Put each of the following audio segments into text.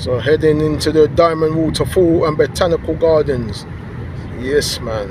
So heading into the Diamond Waterfall and Botanical Gardens. Yes, man.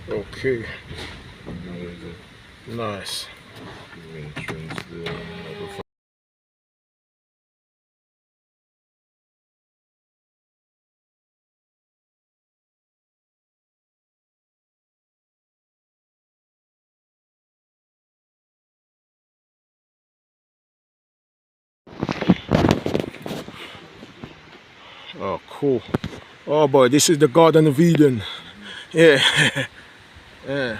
Okay. Nice. Oh, cool. Oh boy, this is the Garden of Eden. Yeah. Yeah.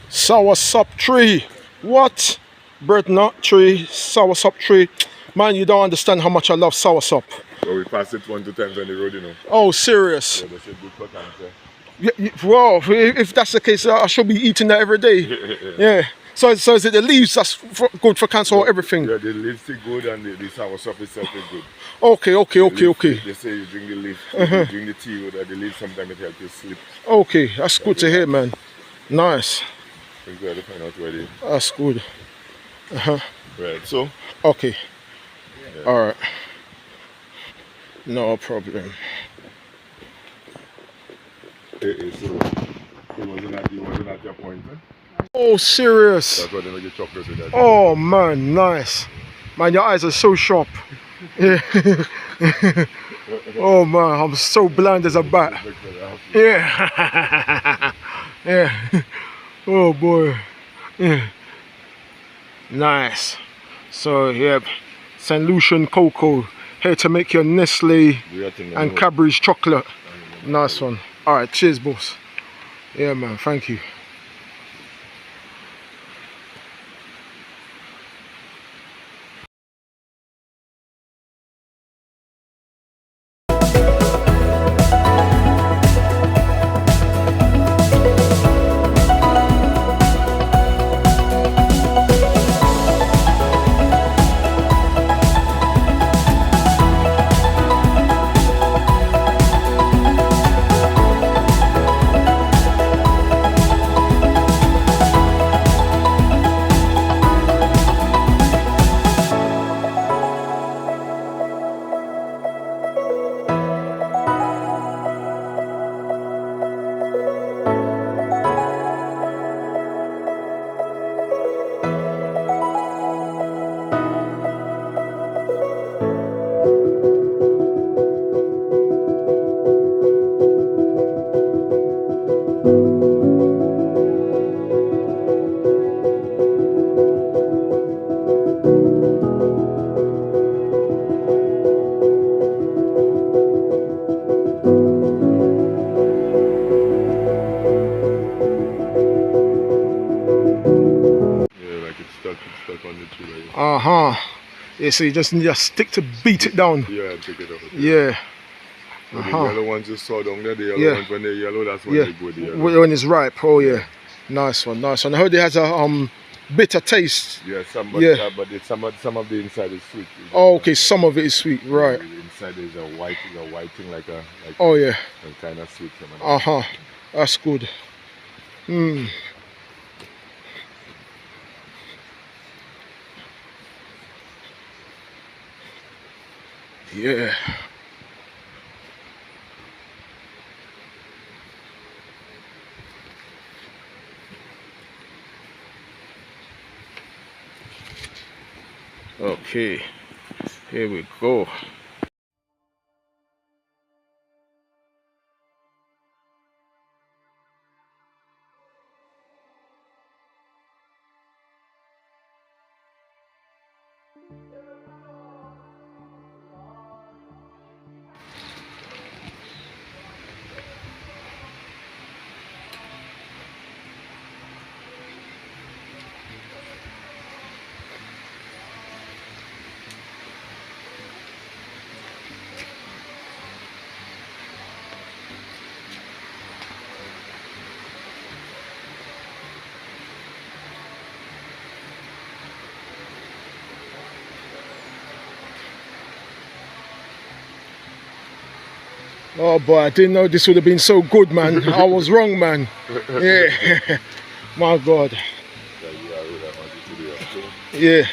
Soursop tree. What? Bird nut tree, soursop tree. Man, you don't understand how much I love soursop. So we pass it 1 to 10 on the road, you know. Oh, serious? Yeah, that's a good for cancer. Well, if that's the case, I should be eating that every day. Yeah. So is it the leaves that's good for cancer or everything? Yeah, the leaves are good and the soursop itself is good. Okay. They say you drink the leaf, you drink the tea with the leaf, sometimes it helps you sleep. Okay, that's good to hear, man. Nice. I think we have to find out where they... That's good. Right, so... Okay. Yeah. Alright. No problem. So it wasn't at your point, huh? Oh, serious? That's why they make the chocolate with that. Oh, man, nice. Man, your eyes are so sharp. Yeah. Oh, man, I'm so blind as a bat. Yeah. Yeah. Oh, boy. Yeah. Nice. So, yep, St. Lucian cocoa. Here to make your Nestle and Cadbury's chocolate. Nice one. Alright, cheers, boss. Yeah, man, thank you. Yeah, so you just need a stick to beat it down. Yeah, take it off. Yeah. So the yellow ones you saw down there, the yellow ones, when they're yellow, that's when they go the yellow. When it's ripe, oh yeah. Nice one, nice one. I heard it has a bitter taste. Yeah, some of the inside is sweet. Oh, okay, some of it is sweet, right. side is a white thing like Oh yeah. a kind of sweet. That's good. Yeah. Okay. Here we go. Oh boy, I didn't know this would have been so good, man. I was wrong, man. Yeah. My God. Yeah.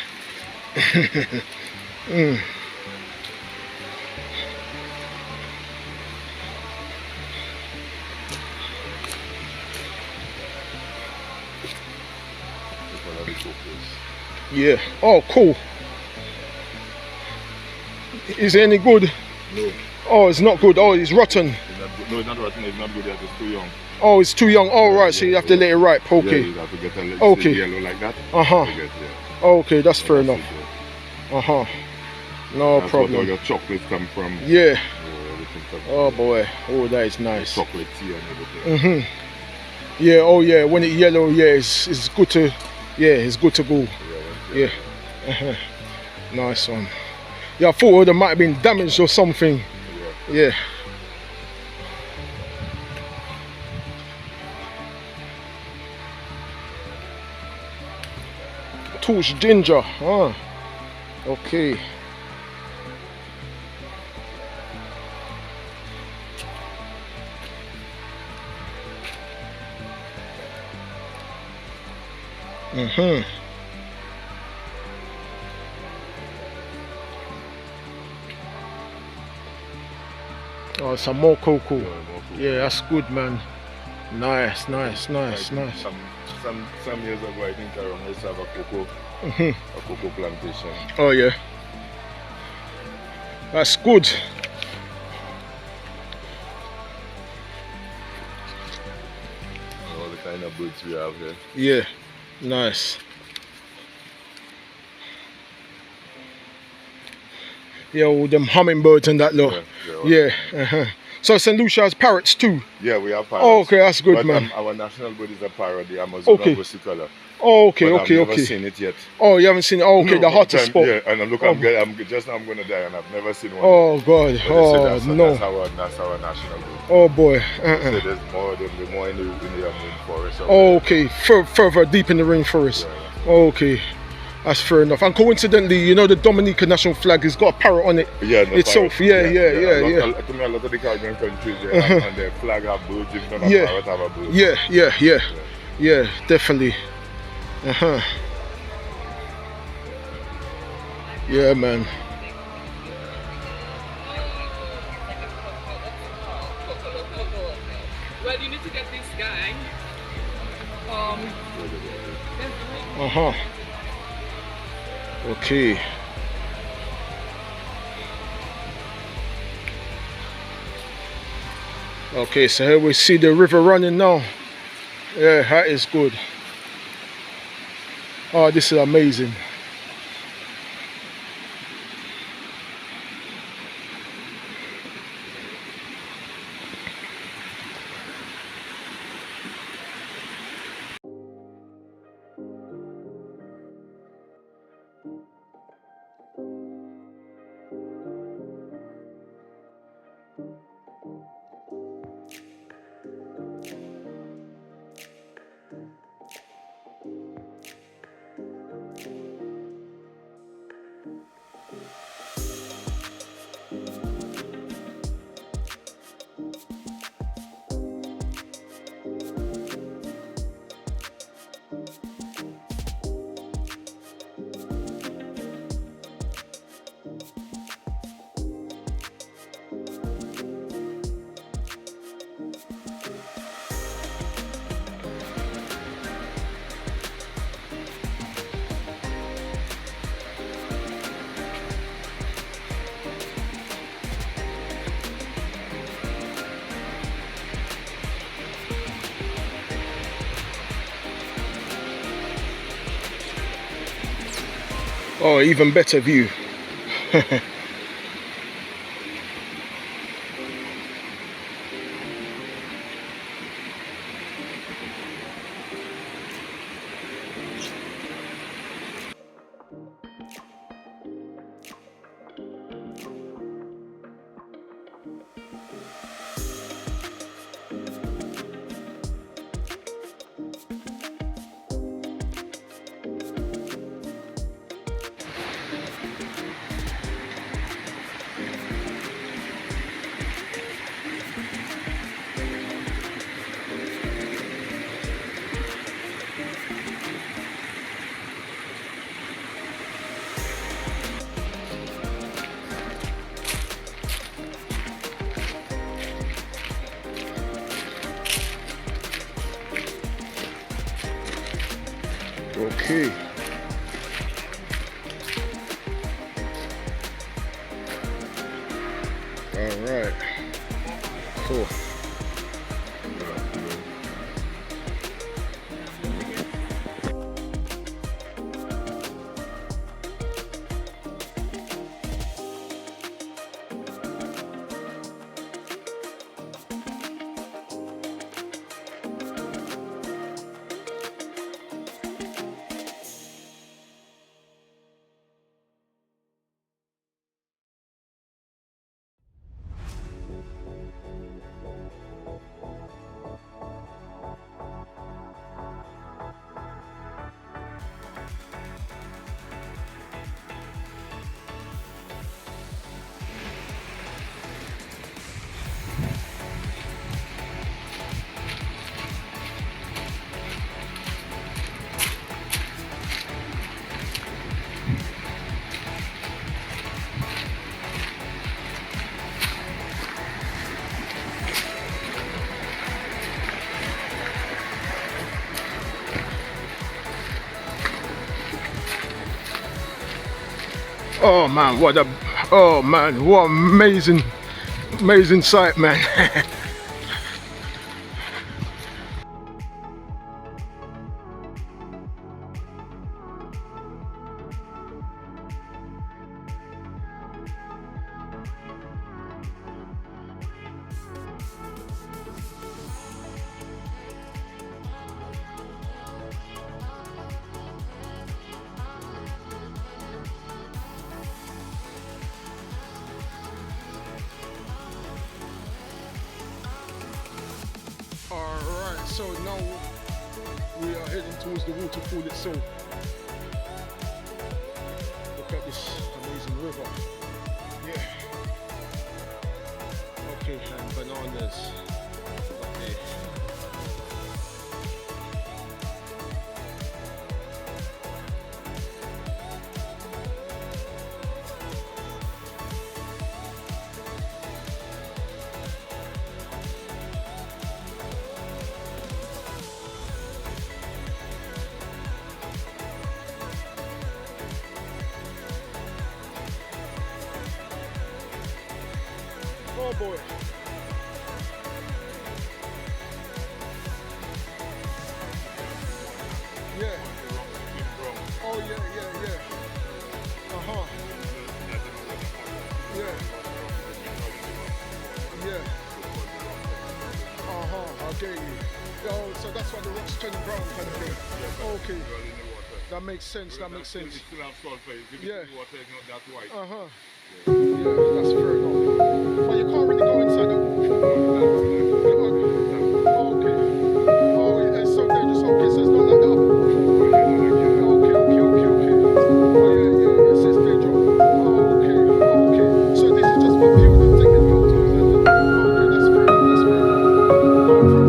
Yeah. Oh, cool. Is it any good? No. Oh, it's not good. Oh, it's rotten. No, it's not rotten. It's not good yet. It's too young. Oh, it's too young. Oh, right. So you have to let it ripe. Okay. Yeah, you have to get a little yellow like that. Okay, that's fair enough. No that's problem. What all your chocolates come from. Yeah. Oh boy. Oh, that is nice. Chocolate tea and everything. Yeah. Oh yeah. When it's yellow, yeah, it's good to. Yeah, it's good to go. Yeah. Nice one. Yeah, I thought it might have been damaged or something. Yeah. Torch ginger. Okay. Oh, some more cocoa. Yeah, that's good, man. Nice. Some years ago, I think I used to have a cocoa plantation. Oh yeah. That's good. All the kind of birds we have here. Yeah, nice. Yeah, all them hummingbirds and that lot. Yeah. So St. Lucia has parrots too? Yeah, we have parrots. Oh, okay, that's good, but, man. Our national bird is a parrot, the Amazon versicolor. Oh, okay, but okay, I've never seen it yet. Oh, you haven't seen it? Oh, okay, the hottest spot. Yeah, and look, I'm going to die and I've never seen one. Oh, God. Oh, no. That's our national bird. Oh, boy. So there's more in the rainforest. Oh, okay, further deep in the rainforest. Yeah. Okay. That's fair enough. And coincidentally, you know the Dominican national flag has got a parrot on it. Yeah, itself. Yeah. To me, a lot of the Caribbean countries, and their flag have birds, even though the parrot have a bird. Yeah, definitely. Yeah, man. Well, you need to get this guy. Okay. Okay, so here we see the river running now. Yeah, that is good. Oh, this is amazing. Oh, even better view. Okay. All right. Cool. Oh man, what amazing sight, man. Alright, so now we are heading towards the waterfall itself. Look at this amazing river. Yeah. Okay, and bananas. Okay. Oh boy. Yeah. Oh yeah. Uh-huh. Yeah. Yeah. Uh-huh. I get you. Oh, so that's why the rocks turn brown kind of thing. Okay. That makes sense. Still have sulfur. If you Yeah. put water, it's not that white. Uh-huh. Yeah, that's fair enough. But you can't really go inside the waterfall. Okay. Oh, yeah, so they're just okay, so it's not like that. Okay. Oh, yeah, it says they drop. Oh, okay. So this is just for people that take the photos. Okay, that's fair enough. No problem.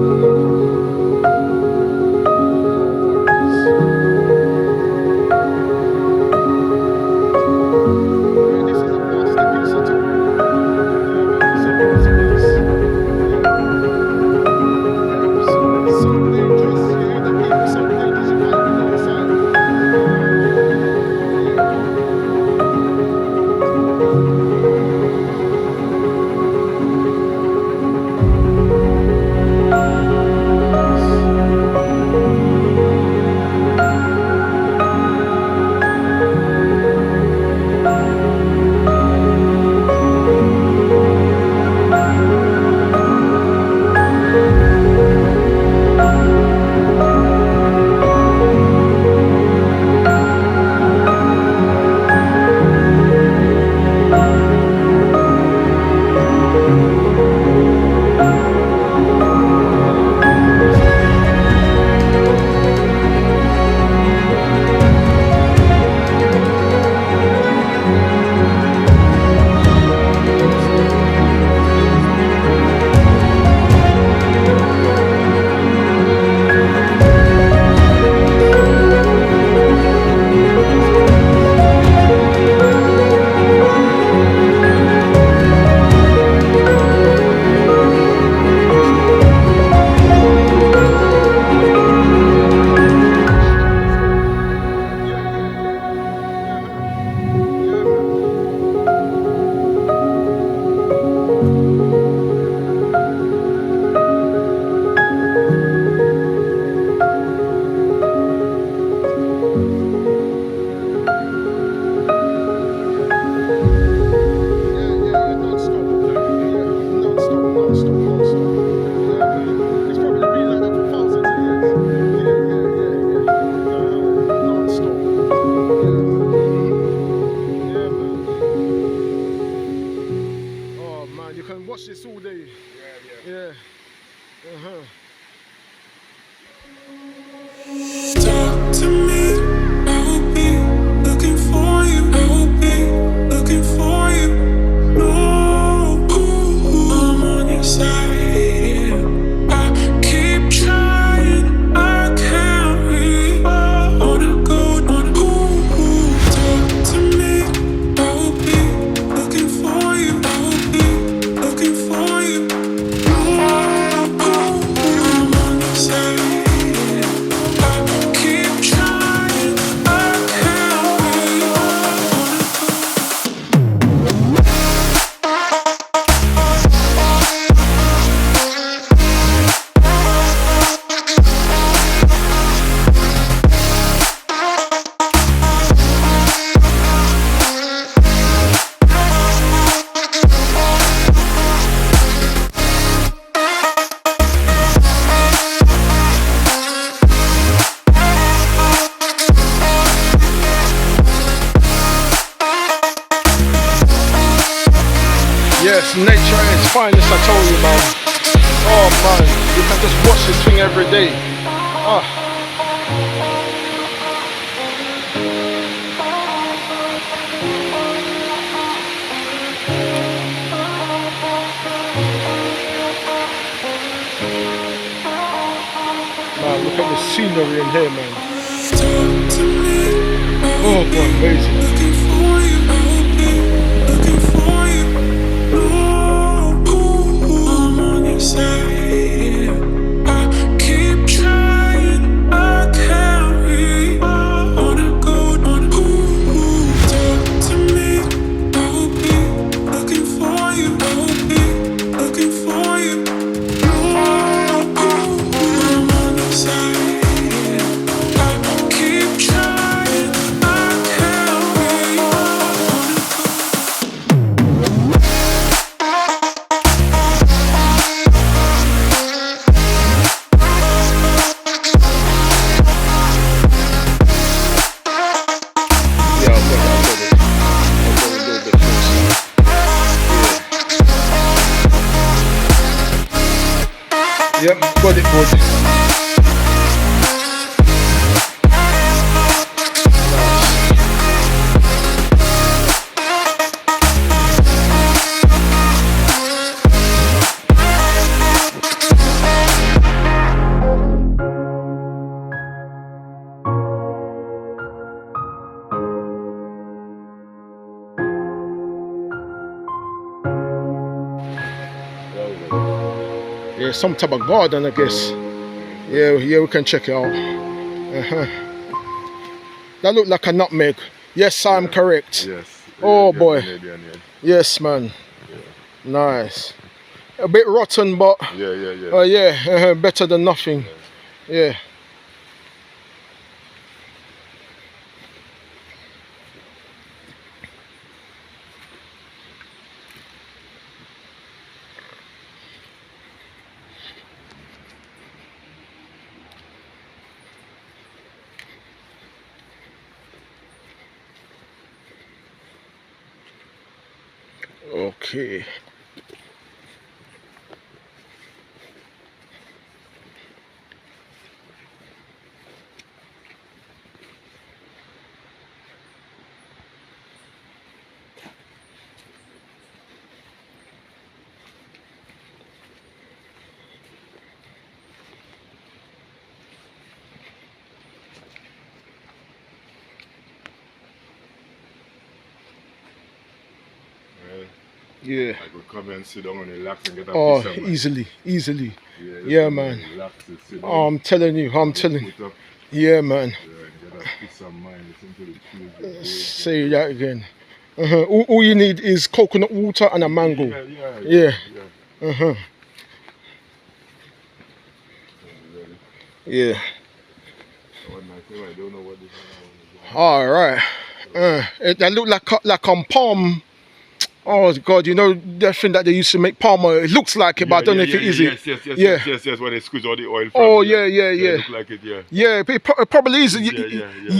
Yeah, this is a watch this all day. Yeah. Yeah. Talk to me, I will be looking for you. I will be looking for you. No, I'm on your side. I keep trying, I can't read. Wanna go, wanna talk to me, I will be looking for you. I will be looking for you. I'm on your side. Yes, nature at its finest, I told you, man. Oh man, you can just watch this thing every day. Man, look at the scenery in here, man. Oh boy, amazing. Yep, got it good. Yeah, some type of garden, I guess. Yeah, we can check it out. That look like a nutmeg. Yes, I'm correct. Yes. Oh boy. Canadian, yeah. Yes, man. Nice. A bit rotten, but Yeah. better than nothing. Yeah. Okay. Yeah. I could come and sit down and relax and get a Oh, piece of mind. easily. Yeah, Yeah, man. Relax and sit down. Oh, I'm telling you. Put up, Yeah, man. and get a peace of mind. Listen to the tunes. Say that again. All you need is coconut water and a mango. Yeah. Yeah. I don't know what this is. All right. That look like palm. Oh God, you know that thing that they used to make palm oil. It looks like it, but I don't know if it is it. Yes. When they squeeze all the oil from Oh it, yeah. It look like it, yeah. Yeah, it probably is.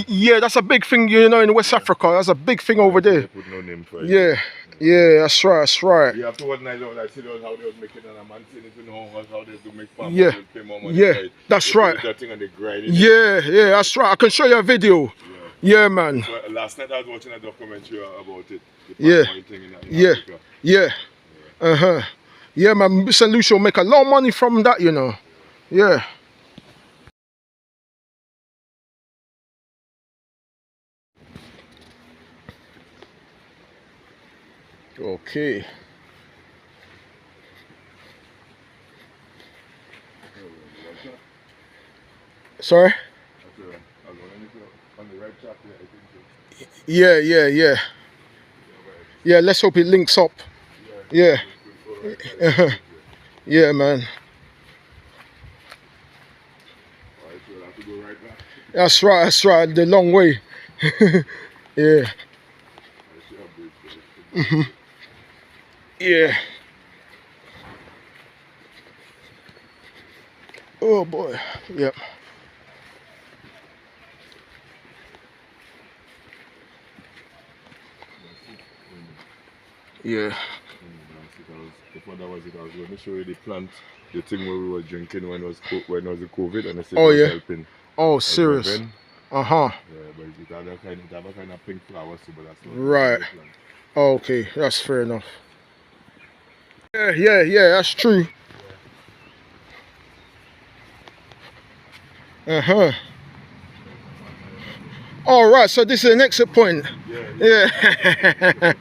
Yeah, that's a big thing, you know, in West Africa. That's a big thing over there. They put no name for it. Yeah, that's right. You have to what night out, I see those how they was making it, and a man saying if you know how they do make palm Yeah. oil, pay more money Yeah, for it. that's They right. put that thing and they grind it. Yeah, that's right. I can show you a video. Yeah, man. So, last night I was watching a documentary about it. The Yeah. palm oil thing in Africa. Yeah. Yeah, man. St. Lucia will make a lot of money from that, you know. Yeah. Okay. Sorry? On the right track, I think so. Yeah. Yeah, let's hope it links up. Yeah. Yeah, man. Alright, so I have to go right back. That's right. The long way. Yeah. Yeah. Oh boy. Yep. Yeah. Before that was it, I was going to show you the plant, the thing where we were drinking when it was the COVID, and I said Oh, it was yeah. helping. Oh, serious. Yeah, Uh-huh. but it have a kind of pink flowers too, but that's not Right. the plant. Okay, that's fair enough. Yeah, that's true. Uh-huh. All right, so this is an exit point. Yeah.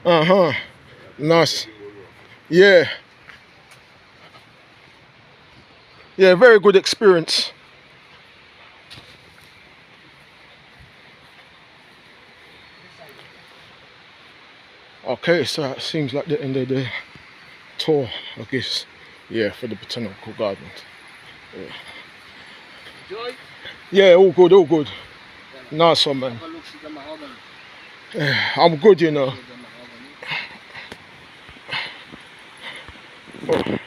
Uh-huh. Nice. Yeah. Yeah, very good experience. Okay, so it seems like the end of the tour, I guess. Yeah, for the Botanical Gardens. Yeah, all good. Nice one, man. I'm good, you know. Oh.